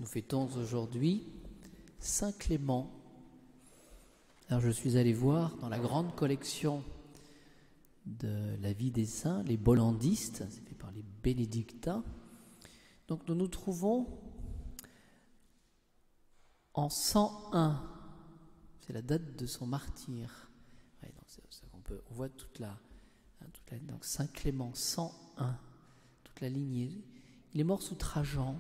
Nous fêtons aujourd'hui Saint Clément. Alors je suis allé voir dans la grande collection de la vie des saints, les bollandistes, c'est fait par les bénédictins. Donc nous nous trouvons en 101, c'est la date de son martyre. Ouais, donc on voit toute la donc Saint Clément 101, toute la lignée. Il est mort sous Trajan.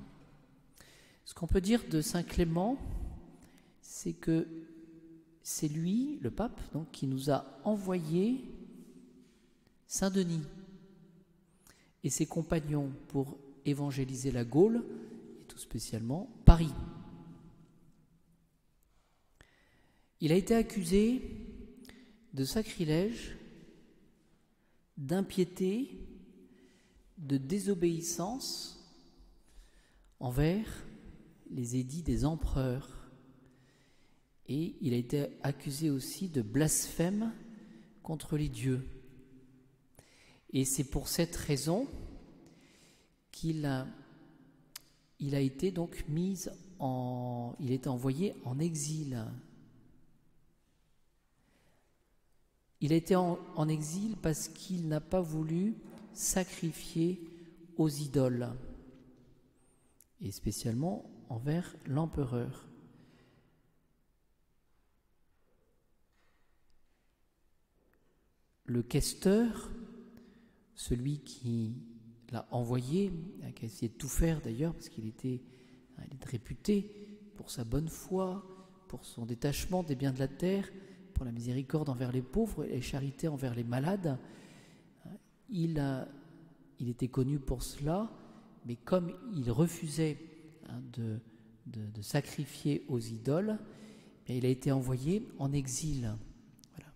Ce qu'on peut dire de Saint Clément, c'est que c'est lui, le pape, donc, qui nous a envoyé Saint Denis et ses compagnons pour évangéliser la Gaule, et tout spécialement Paris. Il a été accusé de sacrilège, d'impiété, de désobéissance envers les édits des empereurs. Et il a été accusé aussi de blasphème contre les dieux. Et c'est pour cette raison qu'il a été donc il a été envoyé en exil. Il a été en exil parce qu'il n'a pas voulu sacrifier aux idoles, et spécialement envers l'empereur. Le questeur, celui qui l'a envoyé, qui a essayé de tout faire d'ailleurs, parce qu'il est réputé pour sa bonne foi, pour son détachement des biens de la terre, pour la miséricorde envers les pauvres et la charité envers les malades. Il était connu pour cela, mais comme il refusait de sacrifier aux idoles, il a été envoyé en exil. Voilà.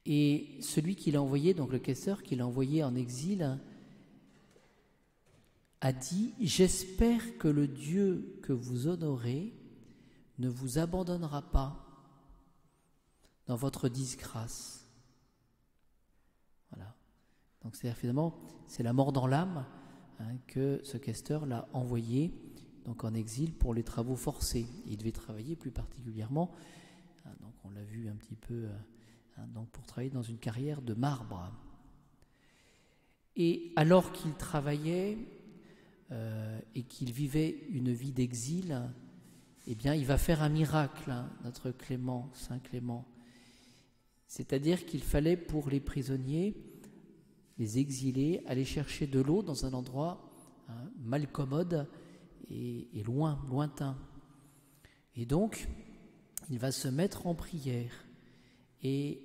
Et celui qui l'a envoyé, donc le questeur qui l'a envoyé en exil, a dit « J'espère que le Dieu que vous honorez ne vous abandonnera pas dans votre disgrâce. » Voilà. Donc c'est finalement, c'est la mort dans l'âme que ce questeur l'a envoyé donc en exil pour les travaux forcés. Il devait travailler plus particulièrement, donc on l'a vu un petit peu, donc pour travailler dans une carrière de marbre. Et alors qu'il travaillait et qu'il vivait une vie d'exil, eh bien il va faire un miracle, notre Clément, Saint Clément. C'est-à-dire qu'il fallait pour les prisonniers, les exilés, aller chercher de l'eau dans un endroit mal commode et lointain. Et donc, il va se mettre en prière et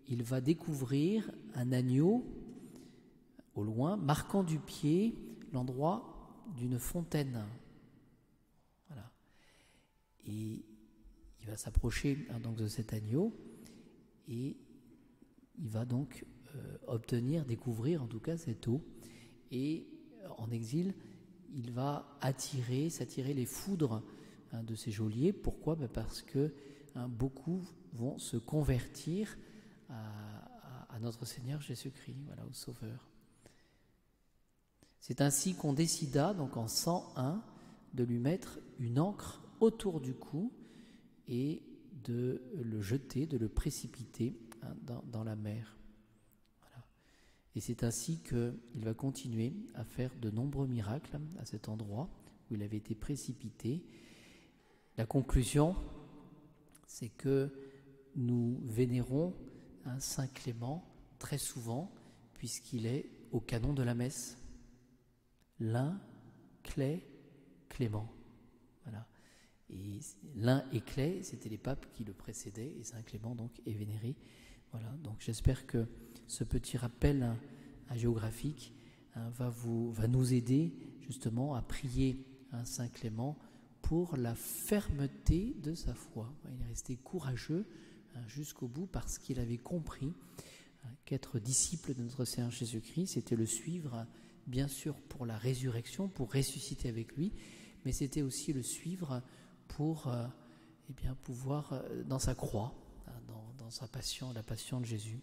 il va découvrir un agneau au loin, marquant du pied l'endroit d'une fontaine. Voilà. Et il va s'approcher donc de cet agneau et il va donc découvrir en tout cas cette eau. Et en exil, il va s'attirer les foudres de ces geôliers. Pourquoi ? Parce que beaucoup vont se convertir à notre Seigneur Jésus-Christ, voilà, au Sauveur. C'est ainsi qu'on décida, donc en 101, de lui mettre une ancre autour du cou et de le jeter, de le précipiter dans la mer. Voilà. Et c'est ainsi qu'il va continuer à faire de nombreux miracles à cet endroit où il avait été précipité. La conclusion, c'est que nous vénérons Saint Clément très souvent, puisqu'il est au canon de la messe. L'un, Clé, Clément. Voilà. Et l'un et Clé, c'était les papes qui le précédaient, et Saint Clément donc est vénéré. Voilà. Donc j'espère que ce petit rappel géographique va nous aider justement à prier Saint Clément pour la fermeté de sa foi. Il est resté courageux jusqu'au bout parce qu'il avait compris qu'être disciple de notre Seigneur Jésus-Christ, c'était le suivre bien sûr pour la résurrection, pour ressusciter avec lui, mais c'était aussi le suivre pour pouvoir dans sa croix, dans sa passion, la passion de Jésus.